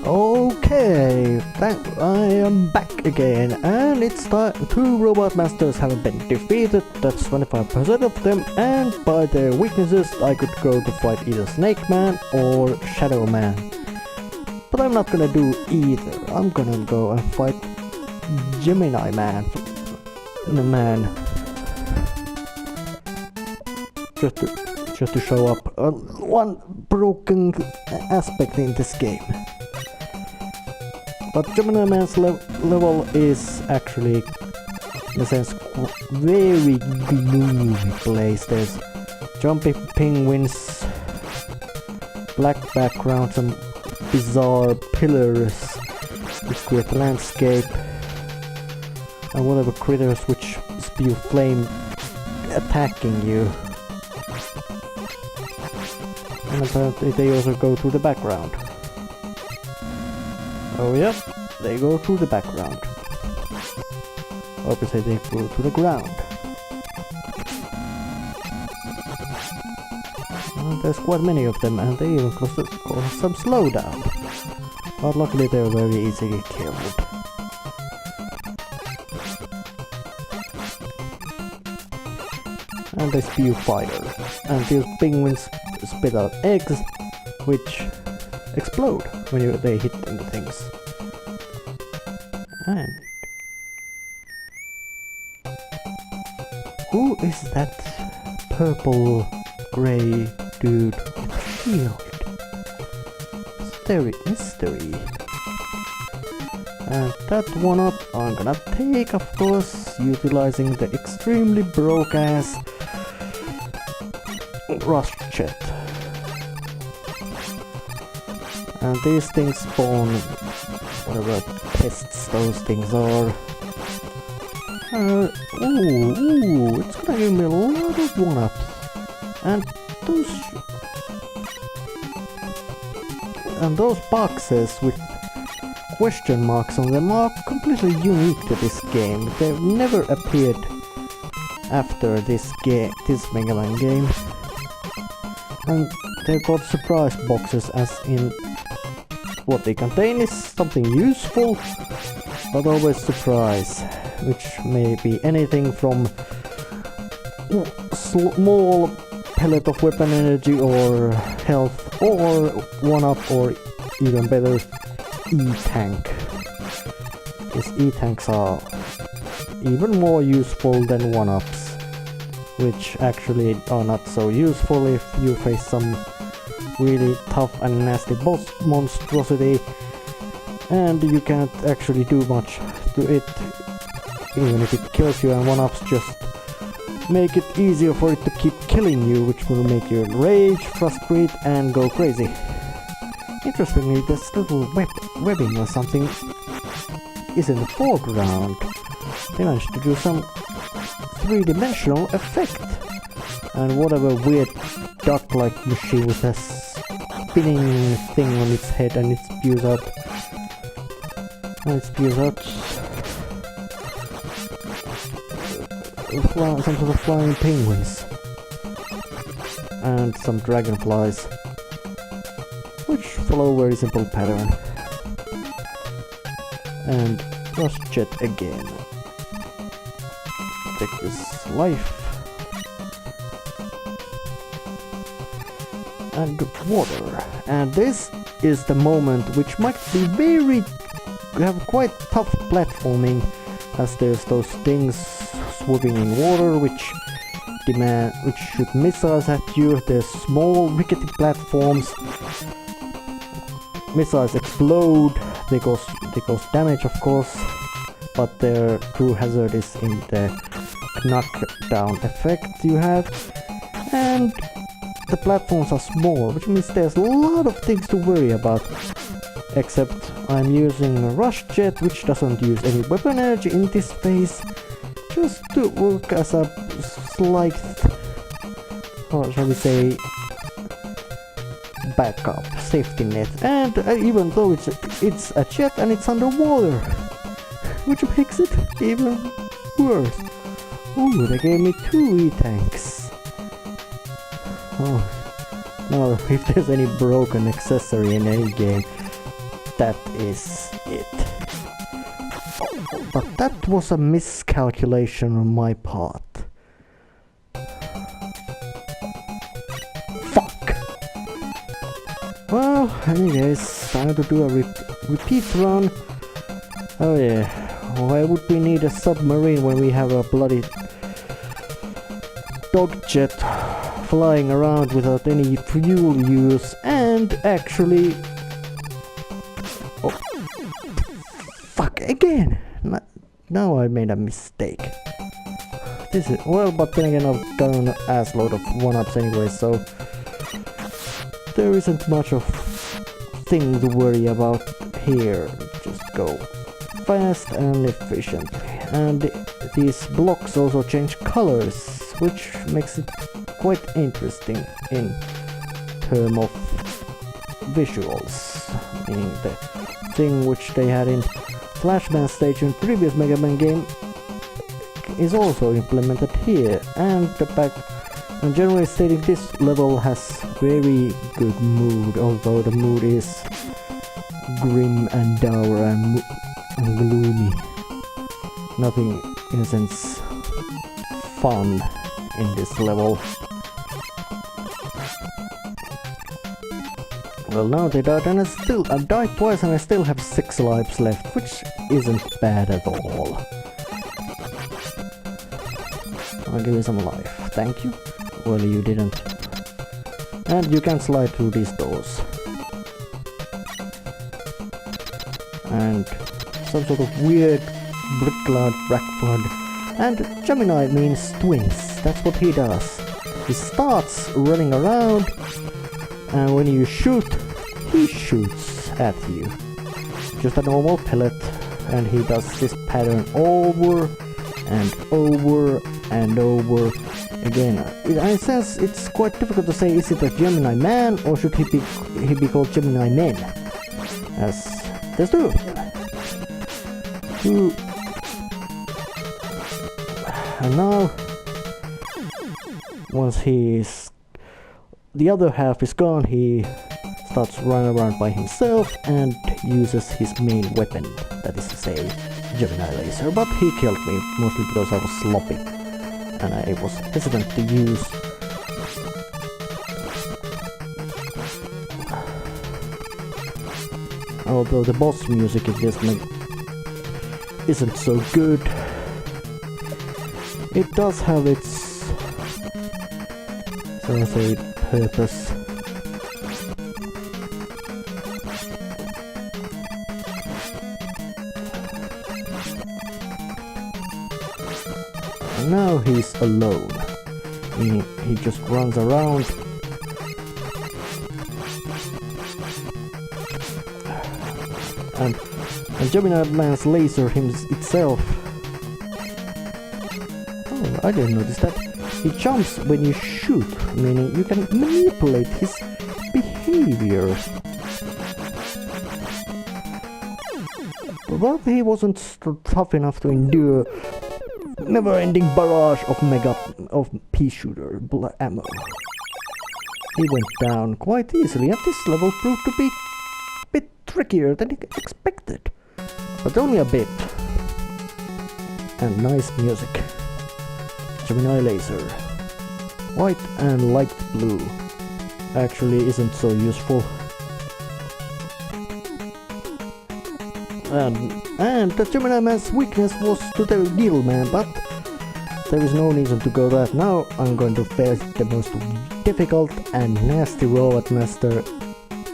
Okay, I am back again, and it's time. 2 robot masters have been defeated, that's 25% of them, and by their weaknesses I could go to fight either Snake Man or Shadow Man. But I'm not gonna do either, I'm gonna go and fight Gemini Man. Just to show up one broken aspect in this game. But Gemini Man's level is actually, in a sense, very gloomy place. There's jumping penguins, black backgrounds, and bizarre pillars which create the landscape, and whatever critters which spew flame attacking you. And apparently they also go through the background. Oh yep, they go through the background. Obviously they go to the ground. There's quite many of them, and they even cause some slowdown. But luckily they're very easily killed. And they spew fire. And these penguins spit out eggs, which explode when they hit into things. And who is that purple grey dude with a shield? Mystery. And that one up I'm gonna take, of course, utilizing the extremely broke ass rush jet. And these things spawn whatever pests those things are. Ooh, it's gonna give me a lot of one-ups. And those boxes with question marks on them are completely unique to this game. They've never appeared after this Megaman game. And they're called surprise boxes, as in what they contain is something useful, but always surprise, which may be anything from small pellet of weapon energy or health, or one-up, or even better, E-tank. These E-tanks are even more useful than one-ups, which actually are not so useful if you face some really tough and nasty boss monstrosity and you can't actually do much to it, even if it kills you, and one-ups just make it easier for it to keep killing you, which will make you rage, frustrate, and go crazy. Interestingly, this little webbing or something is in the foreground. They managed to do some 3-dimensional effect, and whatever weird duck-like machine with a spinning thing on its head, and it spews out some sort of flying penguins and some dragonflies, which follow a very simple pattern. And rush jet again. Take this life. And water. And this is the moment which might be have quite tough platforming, as there's those things swooping in water which shoot missiles at you. There's small rickety platforms. Missiles explode. They cause damage, of course, but their true hazard is in the knockdown effect you have. And the platforms are small, which means there's a lot of things to worry about. Except I'm using a rush jet, which doesn't use any weapon energy in this phase, just to work as a slight, or shall we say, backup, safety net. And even though it's a jet and it's underwater, which makes it even worse. Ooh, they gave me 2 E-tanks. Oh, now if there's any broken accessory in any game, that is it. But that was a miscalculation on my part. Fuck! Well, anyways, time to do a repeat run. Oh yeah, why would we need a submarine when we have a bloody dog jet flying around without any fuel use and actually... Oh. Fuck, again! Now I made a mistake. This is... Well, but then again I've done an assload of 1-ups anyway, so... There isn't much of thing to worry about here. Just go fast and efficiently. And these blocks also change colors, which makes it quite interesting in terms of visuals. Meaning the thing which they had in Flashman stage in previous Mega Man game is also implemented here, and generally stating, this level has very good mood, although the mood is grim and dour and gloomy. Nothing, in a sense, fun in this level. Well, now they died, and I died twice and I still have 6 lives left, which isn't bad at all. I'll give you some life. Thank you. Well, you didn't. And you can slide through these doors. And some sort of weird brick-clad backford. And Gemini means twins. That's what he does. He starts running around, and when you shoot, he shoots at you. Just a normal pellet, and he does this pattern over and over and over again. In a sense, it's quite difficult to say, is it a Gemini man or should he be called Gemini men? As there's two of them. And now, once the other half is gone, he starts running around by himself and uses his main weapon, that is to say, Gemini laser. But he killed me, mostly because I was sloppy and I was hesitant to use. Although the boss music in this isn't so good, it does have its, so to say, purpose. And now he's alone, meaning he just runs around. And Gemini Man's laser itself. Oh, I didn't notice that. He jumps when you shoot, meaning you can manipulate his behavior. But he wasn't tough enough to endure never-ending barrage of pea shooter ammo. He went down quite easily, and this level proved to be a bit trickier than expected, but only a bit. And nice music. Gemini laser. White and light blue actually isn't so useful. And the Gemini Man's weakness was to the Needle Man, but there is no reason to go that. Now I'm going to face the most difficult and nasty robot master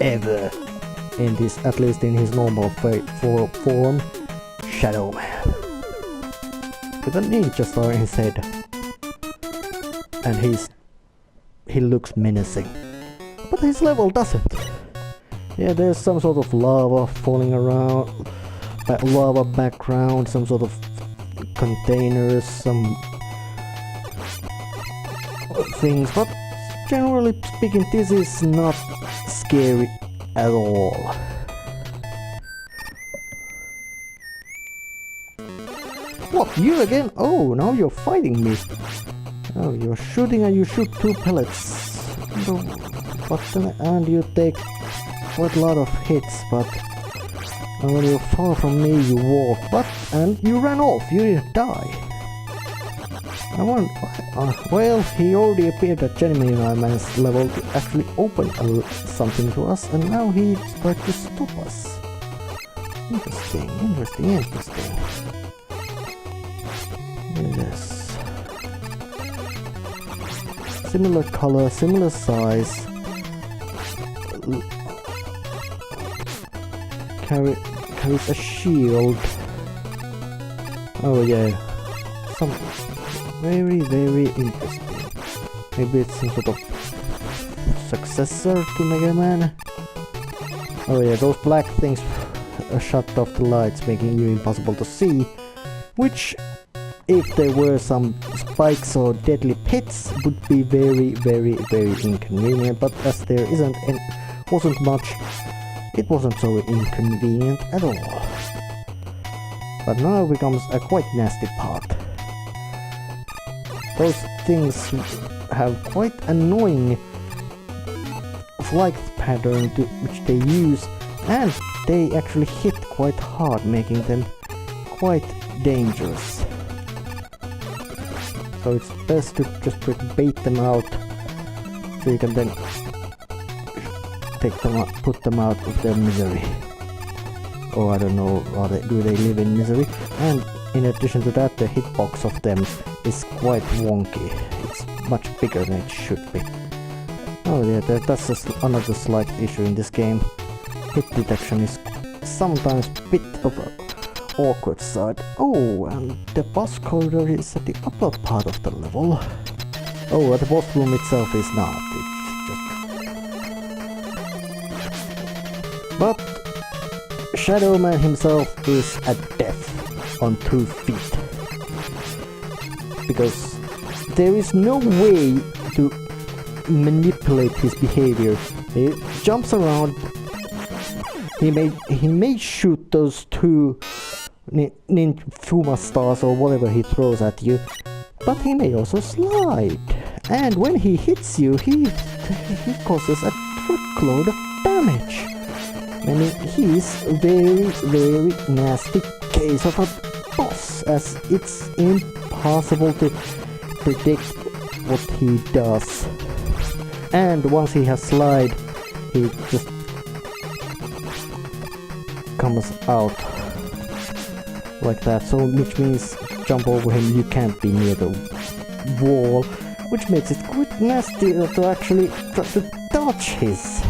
ever in this, at least in his normal form, Shadow Man, with a ninja star in his head, and he looks menacing, but his level doesn't. Yeah, there's some sort of lava falling around, lava background, some sort of containers, some things, but generally speaking, this is not scary at all. What, you again? Oh, now you're fighting me. Oh, you're shooting and you shoot 2 pellets. And you take quite a lot of hits, but And when you're far from me, you walk, and you ran off, you didn't die. I wonder, well, he already appeared at Gemini Man's level to actually open something to us, and now he's trying to stop us. Interesting. Yes. Similar color, similar size. Carries a shield. Oh yeah. Something very interesting. Maybe it's some sort of successor to Megaman. Oh yeah, those black things shut off the lights, making you impossible to see. Which, if there were some spikes or deadly pits, would be very inconvenient. But as there wasn't much, it wasn't so inconvenient at all. But now becomes a quite nasty part. Those things have quite annoying flight pattern which they use, and they actually hit quite hard, making them quite dangerous. So it's best to just bait them out, so you can then put them out of their misery. Or I don't know, do they live in misery? And in addition to that, the hitbox of them is quite wonky. It's much bigger than it should be. Oh yeah, that's just another slight issue in this game. Hit detection is sometimes a bit of an awkward side. Oh, and the boss corridor is at the upper part of the level. Oh, the boss room itself is not. It's just... But Shadow Man himself is at death on 2 feet. Because there is no way to manipulate his behavior. He jumps around. He may shoot those 2 Fuma stars or whatever he throws at you, but he may also slide. And when he hits you, he causes a truckload of damage. I mean, he's a very nasty case of a boss, as it's impossible to predict what he does. And once he has slide, he just comes out like that, so which means jump over him, you can't be near the wall, which makes it quite nasty to actually try to dodge his.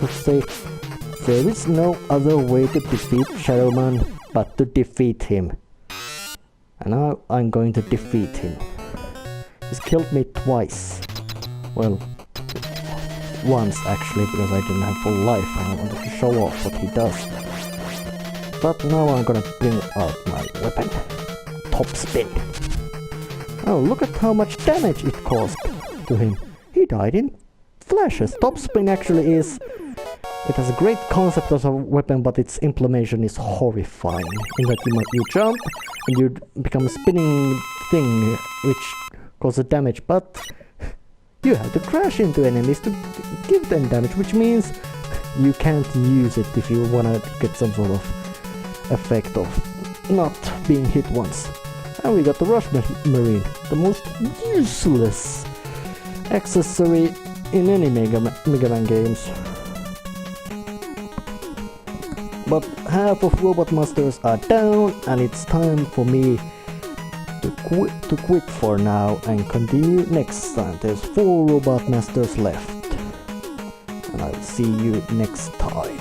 Let's say there is no other way to defeat Shadow Man but to defeat him. And now I'm going to defeat him. He's killed me twice. Well, once actually, because I didn't have full life and I wanted to show off what he does. But now I'm gonna bring out my weapon. Top spin. Oh, look at how much damage it caused to him. He died in flashes. Top spin actually is... It has a great concept as a weapon, but its implementation is horrifying. In that you jump and you become a spinning thing which causes damage, but you have to crash into enemies to give them damage, which means you can't use it if you wanna get some sort of effect of not being hit once. And we got the Rush Marine, the most useless accessory in any Mega Man games. But half of Robot Masters are down, and it's time for me to quit for now and continue next time. There's 4 Robot Masters left. And I'll see you next time.